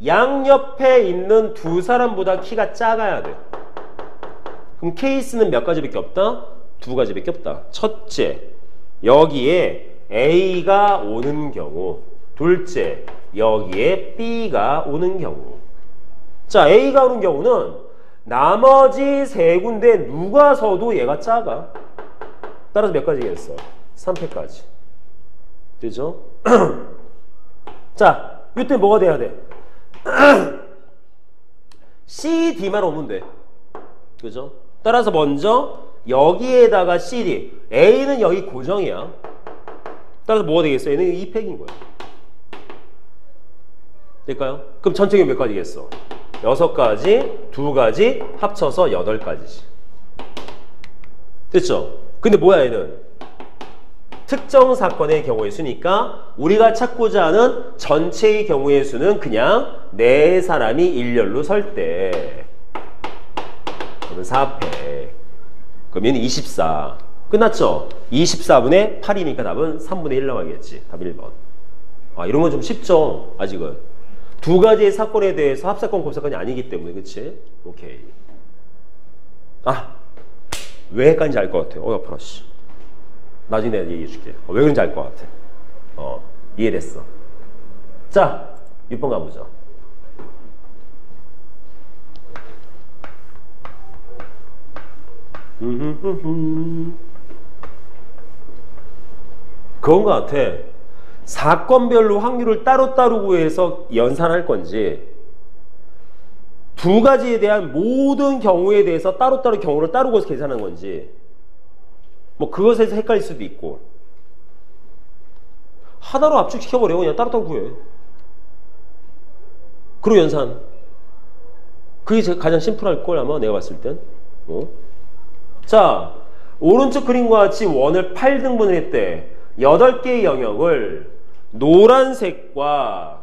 양옆에 있는 2사람보다 키가 작아야 돼. 그럼 케이스는 몇 가지밖에 없다? 2가지밖에 없다. 첫째, 여기에 A가 오는 경우. 둘째, 여기에 B가 오는 경우. 자, A가 오는 경우는 나머지 3군데 누가 서도 얘가 작아. 따라서 몇 가지겠어? 3패까지. 되죠? 자, 이때 뭐가 돼야 돼? C, D만 오면 돼. 그죠? 따라서 먼저 여기에다가 CD. A는 여기 고정이야. 따라서 뭐가 되겠어? 얘는 2팩인 거야. 될까요? 그럼 전체가 몇 가지겠어? 6가지, 2가지, 합쳐서 8가지지. 됐죠? 근데 뭐야 얘는? 특정 사건의 경우의 수니까 우리가 찾고자 하는 전체의 경우의 수는 그냥 4사람이 일렬로 설 때. 그러면 4패. 그러면 24. 끝났죠? 24분의 8이니까 답은 3분의 1 나와야겠지. 답 1번. 이런 건 좀 쉽죠? 아직은. 2가지의 사건에 대해서 합사건, 곱사건이 아니기 때문에. 그치? 오케이. 왜 헷갈린지 알 것 같아. 아파라, 씨. 나중에 내가 얘기해 줄게. 왜 그런지 알 것 같아. 이해됐어. 자, 6번 가보죠. 그건 것 같아. 사건별로 확률을 따로따로 구해서 연산할 건지 두 가지에 대한 모든 경우에 대해서 따로따로 경우를 따로 구해서 계산한 건지 뭐 그것에서 헷갈릴 수도 있고 하나로 압축시켜버려. 그냥 따로따로 구해. 그리고 연산. 그게 가장 심플할 걸 아마 내가 봤을 땐. 자, 오른쪽 그림과 같이 원을 8등분을 했대. 8개의 영역을 노란색과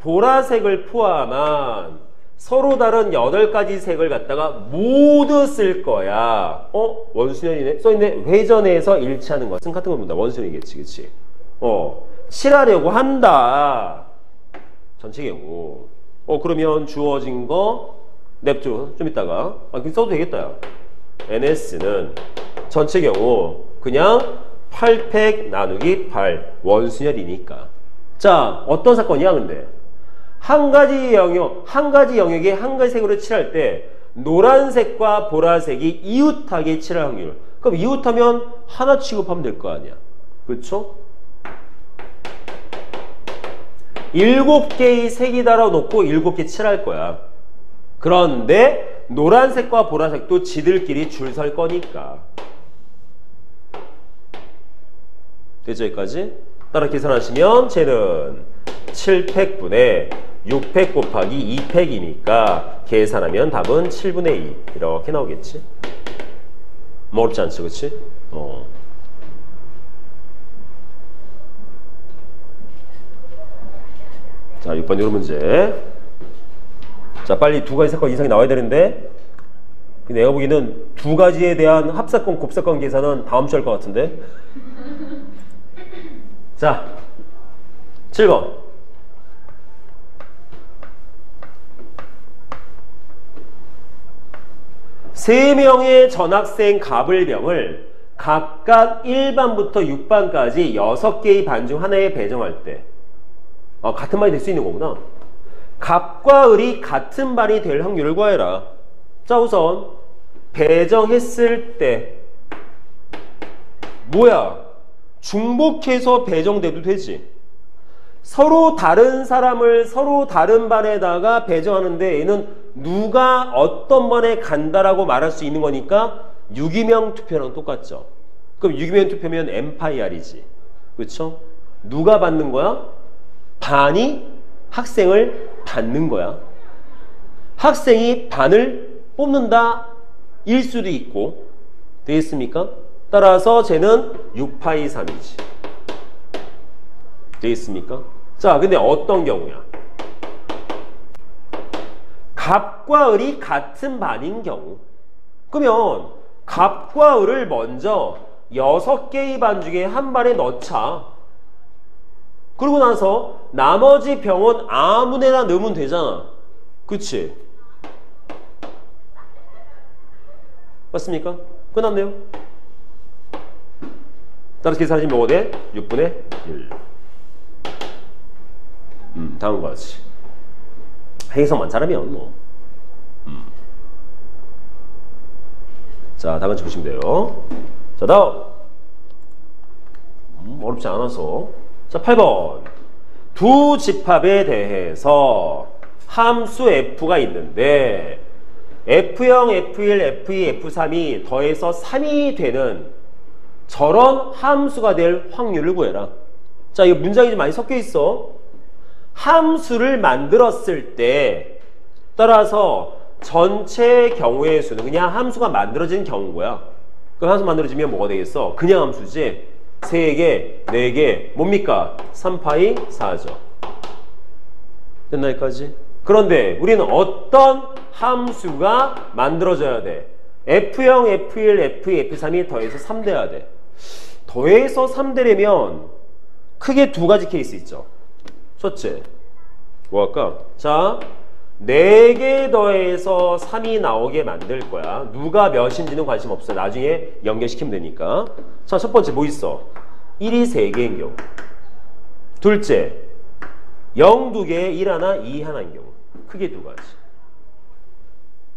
보라색을 포함한 서로 다른 8가지 색을 갖다가 모두 쓸 거야. 원순열이네. 써있네. 회전에서 일치하는 것은 같은 겁니다. 원순열이겠지. 그치? 칠하려고 한다. 전체 경우. 그러면 주어진 거 냅줘. 좀 이따가. 그럼 써도 되겠다. 야. NS는 전체 경우 그냥 8팩 나누기 8 원순열이니까. 자, 어떤 사건이야 근데? 한 가지 영역에 한 가지 색으로 칠할 때 노란색과 보라색이 이웃하게 칠할 확률. 그럼 이웃하면 하나 취급하면 될 거 아니야. 그렇죠? 7개의 색이 달아놓고 7개 칠할 거야. 그런데 노란색과 보라색도 지들끼리 줄 설 거니까. 되죠? 여기까지? 따라 계산하시면 쟤는 7팩분의 6팩 곱하기 2팩이니까 계산하면 답은 7분의 2 이렇게 나오겠지? 뭐 어렵지 않죠? 그치? 자, 6번 이런 문제. 자, 빨리 두 가지 사건 이상이 나와야 되는데 내가 보기에는 두 가지에 대한 합사건, 곱사건 계산은 다음 주 할 것 같은데. 자, 7번. 세 명의 전학생 갑을병을 각각 1반부터 6반까지 6개의 반 중 하나에 배정할 때 같은 반이 될 수 있는 거구나. 갑과 을이 같은 반이 될 확률을 구해라. 자, 우선 배정했을 때 뭐야? 중복해서 배정돼도 되지. 서로 다른 사람을 서로 다른 반에다가 배정하는데 얘는 누가 어떤 반에 간다라고 말할 수 있는 거니까 유기명 투표랑 똑같죠. 그럼 유기명 투표면 N파이R이지. 그렇죠? 누가 받는 거야? 반이 학생을 받는 거야. 학생이 반을 뽑는다 일 수도 있고. 되겠습니까? 따라서 쟤는 6파이 3이지. 되겠습니까? 자, 근데 어떤 경우야? 갑과 을이 같은 반인 경우. 그러면 갑과 을을 먼저 6개의 반 중에 한 반에 넣자. 그러고 나서 나머지 병은 아무데나 넣으면 되잖아. 그치? 맞습니까? 끝났네요. 따라서 계산하시면 뭐가 돼? 6분의 1. 다음과 같이. 해석만 잘하면 뭐. 자, 다음 주 보시면 돼요. 자, 다음. 어렵지 않아서. 자, 8번. 두 집합에 대해서 함수 f가 있는데 f0, f1, f2, f3이 더해서 3이 되는 저런 함수가 될 확률을 구해라. 자, 이거 문장이 좀 많이 섞여 있어. 함수를 만들었을 때 따라서 전체 경우의 수는 그냥 함수가 만들어진 경우고요. 그 함수 만들어지면 뭐가 되겠어? 그냥 함수지. 3개, 4개, 뭡니까? 3파이 4죠. 됐나 여기까지? 그런데 우리는 어떤 함수가 만들어져야 돼? F0, F1, F2, F3이 더해서 3 돼야 돼. 더해서 3 되려면 크게 두 가지 케이스 있죠. 첫째, 뭐 할까? 자, 4개 더해서 3이 나오게 만들 거야. 누가 몇인지는 관심 없어. 나중에 연결시키면 되니까. 자, 첫 번째 뭐 있어? 1이 3개인 경우. 둘째, 0 2개, 1 하나, 2 하나인 경우. 크게 두 가지.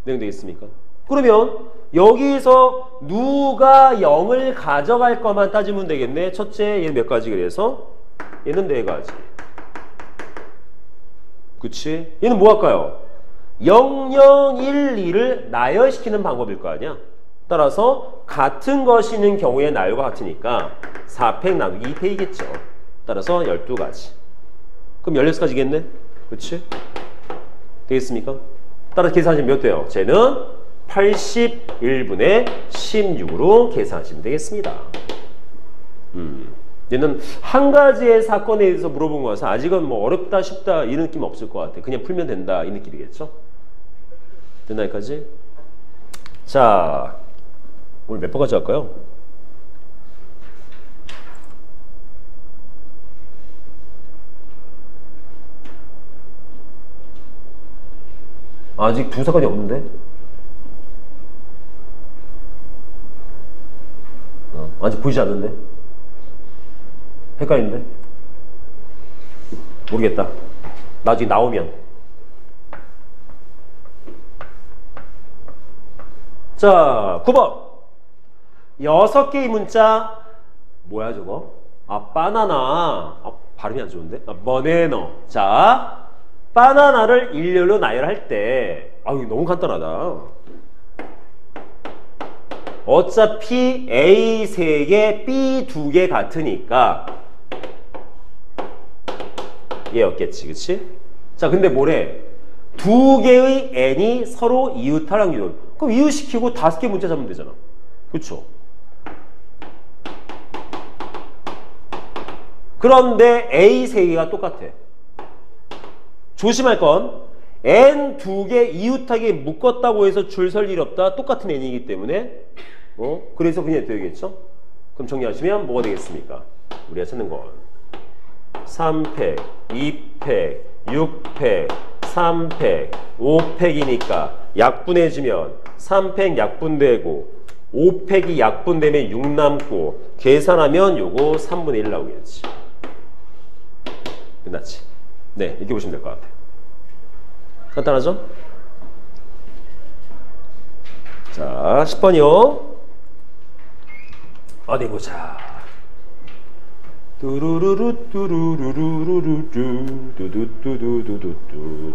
내용되겠습니까? 그러면 여기서 누가 0을 가져갈 것만 따지면 되겠네. 첫째, 얘는 몇 가지 그래서? 얘는 4가지. 그치? 얘는 뭐 할까요? 0, 0, 1, 2를 나열시키는 방법일 거 아니야? 따라서 같은 것이 있는 경우에 나열과 같으니까 4팩 나누기 2팩이겠죠. 따라서 12가지. 그럼 16가지겠네? 그치? 되겠습니까? 따라서 계산하시면 몇 돼요? 쟤는 81분의 16으로 계산하시면 되겠습니다. 얘는 한 가지의 사건에 대해서 물어본 거라서 아직은 뭐 어렵다 쉽다 이런 느낌 없을 것 같아. 그냥 풀면 된다 이 느낌이겠죠? 됐나 여기까지? 자, 오늘 몇 번까지 할까요? 아직 두 사건이 없는데? 아직 보이지 않는데? 헷갈리는데? 모르겠다. 나중에 나오면. 자, 9번. 6개의 문자. 뭐야 저거? 아, 바나나. 아, 발음이 안 좋은데? 아, 버네너. 자, 바나나를 일렬로 나열할 때 이거 너무 간단하다. 어차피 A 3개, B 2개 같으니까 얘였겠지, 그치? 자, 근데 뭐래? 2개의 N이 서로 이웃할 확률은. 그럼 이웃시키고 5개 문자 잡으면 되잖아. 그쵸? 그런데 A 3개가 똑같아. 조심할 건 N 2개 이웃하게 묶었다고 해서 줄 설 일 없다. 똑같은 N이기 때문에 그래서 그냥 되겠죠? 그럼 정리하시면 뭐가 되겠습니까? 우리가 찾는 건 3팩, 2팩, 6팩, 3팩, 5팩이니까 약분해주면 3팩 약분되고 5팩이 약분되면 6 남고 계산하면 요거 3분의 1 나오겠지. 끝났지? 네, 이렇게 보시면 될 것 같아요. 간단하죠? 자, 10번이요. 어디 보자. 뚜루루루 뚜루루루루루 뚜두뚜두두두두.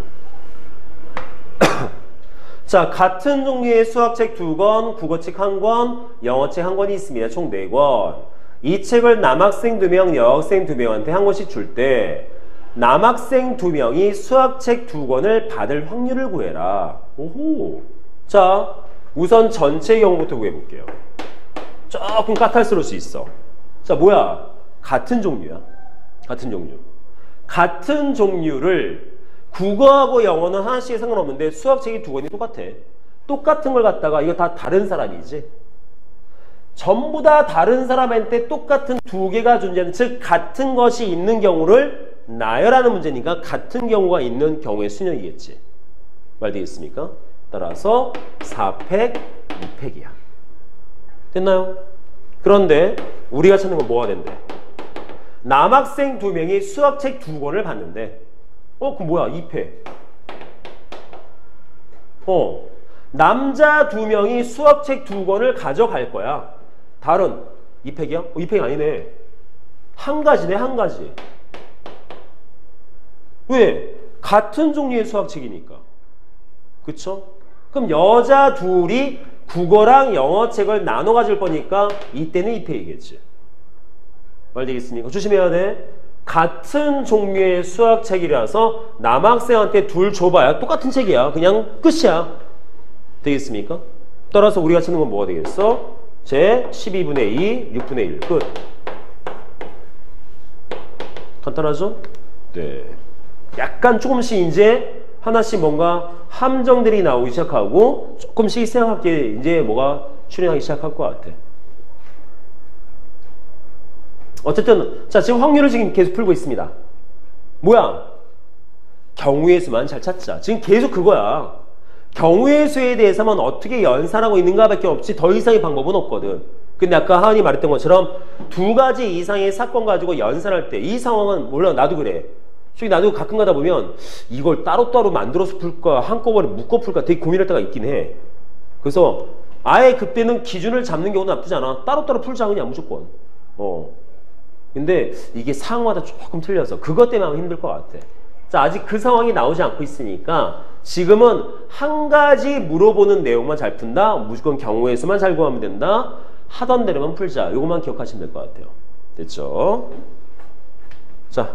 자, 같은 종류의 수학책 2권, 국어책 1권, 영어책 1권이 있습니다. 총 4권. 이 책을 남학생 2명, 여학생 2명한테 한 권씩 줄 때 남학생 2명이 수학책 2권을 받을 확률을 구해라. 오호. 자, 우선 전체 경우부터 구해볼게요. 조금 까탈스러울 수 있어. 자, 뭐야? 같은 종류야. 같은 종류. 같은 종류를 국어하고 영어는 하나씩 상관없는데 수학책이 2권이 똑같아. 똑같은 걸 갖다가 이거 다 다른 사람이지. 전부 다 다른 사람한테 똑같은 2개가 존재하는, 즉 같은 것이 있는 경우를 나열하는 문제니까 같은 경우가 있는 경우의 수능이겠지. 말 되겠습니까? 따라서 4팩, 2팩이야. 됐나요? 그런데 우리가 찾는 건 뭐가 된대? 남학생 2명이 수학책 2권을 봤는데 그럼 뭐야? 2팩. 남자 2명이 수학책 2권을 가져갈 거야. 다른 2팩이야? 2팩이 아니네. 한 가지네, 한 가지. 왜? 같은 종류의 수학책이니까. 그쵸? 그럼 여자 둘이 국어랑 영어책을 나눠 가질 거니까 이때는 2팩이겠지. 말 되겠습니까? 조심해야 돼. 같은 종류의 수학책이라서 남학생한테 둘 줘봐야 똑같은 책이야. 그냥 끝이야. 되겠습니까? 따라서 우리가 찾는 건 뭐가 되겠어? 제 12분의 2, 6분의 1. 끝. 간단하죠? 네. 약간 조금씩 이제 하나씩 뭔가 함정들이 나오기 시작하고 조금씩 생각하게 이제 뭐가 출현하기 시작할 것 같아. 어쨌든 자, 지금 확률을 지금 계속 풀고 있습니다. 뭐야? 경우의 수만 잘 찾자. 지금 계속 그거야. 경우의 수에 대해서만 어떻게 연산하고 있는가 밖에 없지 더 이상의 방법은 없거든. 근데 아까 하은이 말했던 것처럼 2가지 이상의 사건 가지고 연산할 때 이 상황은 몰라, 나도 그래. 솔직히 나도 가끔 가다 보면 이걸 따로따로 만들어서 풀까 한꺼번에 묶어 풀까 되게 고민할 때가 있긴 해. 그래서 아예 그때는 기준을 잡는 경우는 나쁘지 않아. 따로따로 풀자 그냥 무조건. 근데 이게 상황마다 조금 틀려서 그것 때문에 하면 힘들 것 같아. 자, 아직 그 상황이 나오지 않고 있으니까 지금은 한 가지 물어보는 내용만 잘 푼다. 무조건 경우의 수만 잘 구하면 된다. 하던 대로만 풀자. 요것만 기억하시면 될 것 같아요. 됐죠? 자,